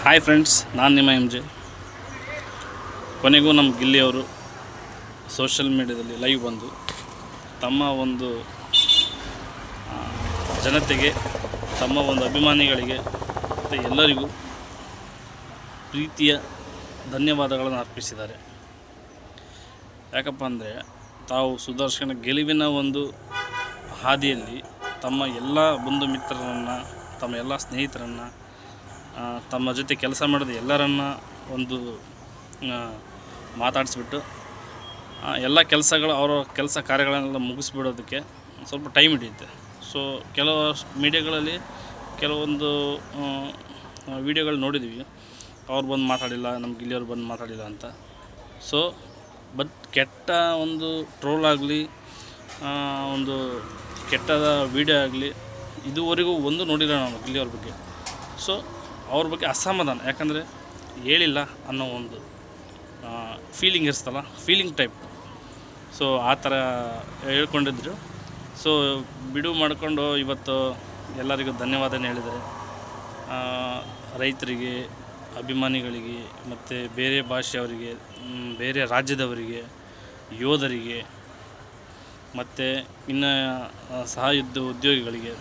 Hi friends, ನಾನು ನಿಮ್ಮ MJ. ಕೊನೆಗೂ ನಮ್ಮ ಗಿಲ್ಲಿಯವರು ಸೋಷಿಯಲ್ ಮೀಡಿಯಾದಲ್ಲಿ ಲೈವ್ ಬಂದು ತಮ್ಮ ಒಂದು ಜನತೆಗೆ, ತಮ್ಮ ಒಂದು ಅಭಿಮಾನಿಗಳಿಗೆ ಮತ್ತು ಎಲ್ಲರಿಗೂ ಪ್ರೀತಿಯ ಧನ್ಯವಾದಗಳನ್ನು ಅರ್ಪಿಸಿದ್ದಾರೆ. ಯಾಕಪ್ಪ ಅಂದರೆ, ತಾವು ಸುದರ್ಶನ ಗೆಲುವಿನ ಒಂದು ಹಾದಿಯಲ್ಲಿ ತಮ್ಮ ಎಲ್ಲ ಬಂಧು ಮಿತ್ರರನ್ನು, ತಮ್ಮ ಎಲ್ಲ ಸ್ನೇಹಿತರನ್ನು, ತಮ್ಮ ಜೊತೆ ಕೆಲಸ ಮಾಡಿದ ಎಲ್ಲರನ್ನ ಒಂದು ಮಾತಾಡಿಸ್ಬಿಟ್ಟು ಎಲ್ಲ ಕೆಲಸಗಳು ಅವರ ಕೆಲಸ ಕಾರ್ಯಗಳನ್ನೆಲ್ಲ ಮುಗಿಸ್ಬಿಡೋದಕ್ಕೆ ಸ್ವಲ್ಪ ಟೈಮ್ ಹಿಡಿಯುತ್ತೆ. ಸೊ ಕೆಲವು ಮೀಡಿಯಾಗಳಲ್ಲಿ ಕೆಲವೊಂದು ವೀಡಿಯೋಗಳು ನೋಡಿದ್ದೀವಿ, ಅವ್ರು ಬಂದು ಮಾತಾಡಿಲ್ಲ, ನಮ್ಮ ಗಿಲ್ಲಿಯವ್ರು ಬಂದು ಮಾತಾಡಿಲ್ಲ ಅಂತ. ಸೊ ಬಟ್ ಕೆಟ್ಟ ಒಂದು ಟ್ರೋಲ್ ಆಗಲಿ, ಒಂದು ಕೆಟ್ಟದ ವೀಡಿಯೋ ಆಗಲಿ ಇದುವರೆಗೂ ಒಂದು ನೋಡಿಲ್ಲ ನಾವು ಗಿಲ್ಲಿಯವ್ರ ಬಗ್ಗೆ. ಸೊ ಅವ್ರ ಬಗ್ಗೆ ಅಸಮಾಧಾನ, ಯಾಕಂದರೆ ಹೇಳಿಲ್ಲ ಅನ್ನೋ ಒಂದು ಫೀಲಿಂಗ್ ಇರ್ತಲ್ಲ, ಫೀಲಿಂಗ್ ಟೈಪ್. ಸೊ ಆ ಥರ ಹೇಳ್ಕೊಂಡಿದ್ರು. ಸೊ ಬಿಡುವು ಮಾಡಿಕೊಂಡು ಇವತ್ತು ಎಲ್ಲರಿಗೂ ಧನ್ಯವಾದನೆ ಹೇಳಿದ್ದಾರೆ. ರೈತರಿಗೆ, ಅಭಿಮಾನಿಗಳಿಗೆ, ಮತ್ತು ಬೇರೆ ಭಾಷೆಯವರಿಗೆ, ಬೇರೆ ರಾಜ್ಯದವರಿಗೆ, ಯೋಧರಿಗೆ, ಮತ್ತು ಇನ್ನು ಸಹಯುದ್ಧ ಉದ್ಯೋಗಿಗಳಿಗೆ,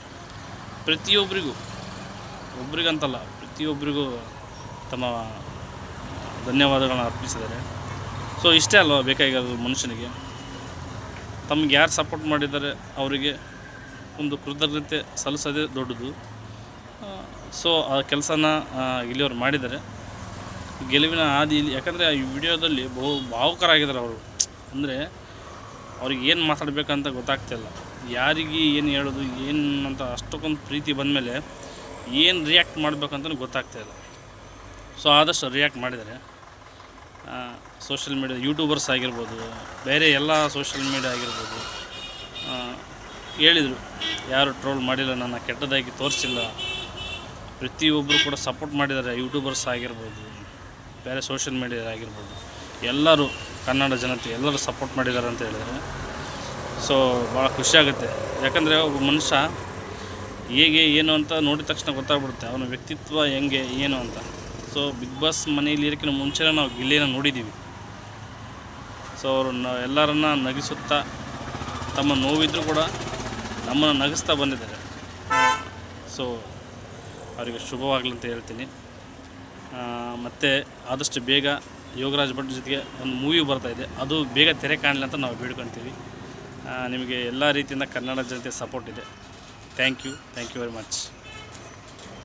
ಪ್ರತಿಯೊಬ್ಬರಿಗೂ, ಒಬ್ರಿಗಂತಲ್ಲ ಪ್ರತಿಯೊಬ್ಬರಿಗೂ ತಮ್ಮ ಧನ್ಯವಾದಗಳನ್ನ ಅರ್ಪಿಸಿದ್ದಾರೆ. ಸೊ ಇಷ್ಟೇ ಅಲ್ವ ಬೇಕಾಗಿರೋದು ಮನುಷ್ಯನಿಗೆ. ತಮ್ಗೆ ಯಾರು ಸಪೋರ್ಟ್ ಮಾಡಿದ್ದಾರೆ ಅವರಿಗೆ ಒಂದು ಕೃತಜ್ಞತೆ ಸಲ್ಲಿಸೋದೇ ದೊಡ್ಡದು. ಸೊ ಆ ಕೆಲಸನ ಇಲ್ಲಿಯವ್ರು ಮಾಡಿದ್ದಾರೆ ಗೆಲುವಿನ ಹಾದಿಯಲ್ಲಿ. ಯಾಕಂದರೆ ಈ ವಿಡಿಯೋದಲ್ಲಿ ಭಾವುಕರಾಗಿದ್ದಾರೆ ಅವರು. ಅಂದರೆ ಅವ್ರಿಗೆ ಏನು ಮಾತಾಡಬೇಕಂತ ಗೊತ್ತಾಗ್ತಿಲ್ಲ, ಯಾರಿಗೆ ಏನು ಹೇಳೋದು ಏನು ಅಂತ. ಅಷ್ಟಕ್ಕೊಂದು ಪ್ರೀತಿ ಬಂದಮೇಲೆ ಏನು ರಿಯಾಕ್ಟ್ ಮಾಡಬೇಕಂತಲೂ ಗೊತ್ತಾಗ್ತಾಯಿಲ್ಲ. ಸೊ ಆದಷ್ಟು ರಿಯಾಕ್ಟ್ ಮಾಡಿದ್ದಾರೆ. ಸೋಷಿಯಲ್ ಮೀಡಿಯಾ ಯೂಟ್ಯೂಬರ್ಸ್ ಆಗಿರ್ಬೋದು, ಬೇರೆ ಎಲ್ಲ ಸೋಷಿಯಲ್ ಮೀಡಿಯಾ ಆಗಿರ್ಬೋದು, ಹೇಳಿದರು ಯಾರು ಟ್ರೋಲ್ ಮಾಡಿಲ್ಲ, ನನ್ನ ಕೆಟ್ಟದಾಗಿ ತೋರಿಸಿಲ್ಲ. ಪ್ರತಿಯೊಬ್ಬರು ಕೂಡ ಸಪೋರ್ಟ್ ಮಾಡಿದ್ದಾರೆ. ಯೂಟ್ಯೂಬರ್ಸ್ ಆಗಿರ್ಬೋದು, ಬೇರೆ ಸೋಷಿಯಲ್ ಮೀಡಿಯಾ ಆಗಿರ್ಬೋದು, ಎಲ್ಲರೂ ಕನ್ನಡ ಜನತೆ ಎಲ್ಲರೂ ಸಪೋರ್ಟ್ ಮಾಡಿದ್ದಾರೆ ಅಂತ ಹೇಳಿದರೆ ಸೊ ಭಾಳ ಖುಷಿಯಾಗುತ್ತೆ. ಯಾಕಂದರೆ ಒಬ್ಬ ಮನುಷ್ಯ ಹೇಗೆ ಏನು ಅಂತ ನೋಡಿದ ತಕ್ಷಣ ಗೊತ್ತಾಗ್ಬಿಡುತ್ತೆ ಅವನ ವ್ಯಕ್ತಿತ್ವ ಹೆಂಗೆ ಏನು ಅಂತ. ಸೊ ಬಿಗ್ ಬಾಸ್ ಮನೆಯಲ್ಲಿ ಇರೋಕ್ಕಿಂತ ಮುಂಚೆನೇ ನಾವು ಗಿಲ್ಲಿನ ನೋಡಿದ್ದೀವಿ. ಸೊ ಅವರು ಎಲ್ಲರನ್ನ ನಗಿಸುತ್ತಾ, ತಮ್ಮ ನೋವಿದ್ರೂ ಕೂಡ ನಮ್ಮನ್ನು ನಗಿಸ್ತಾ ಬಂದಿದ್ದಾರೆ. ಸೊ ಅವರಿಗೆ ಶುಭವಾಗಲಿ ಅಂತ ಹೇಳ್ತೀನಿ. ಮತ್ತು ಆದಷ್ಟು ಬೇಗ ಯೋಗರಾಜ್ ಭಟ್ ಜೊತೆಗೆ ಒಂದು ಮೂವಿ ಬರ್ತಾಯಿದೆ, ಅದು ಬೇಗ ತೆರೆ ಕಾಣಲಿ ಅಂತ ನಾವು ಬೇಡ್ಕೊತೀವಿ. ನಿಮಗೆ ಎಲ್ಲ ರೀತಿಯಿಂದ ಕನ್ನಡ ಜನತೆ ಸಪೋರ್ಟ್ ಇದೆ. Thank you very much.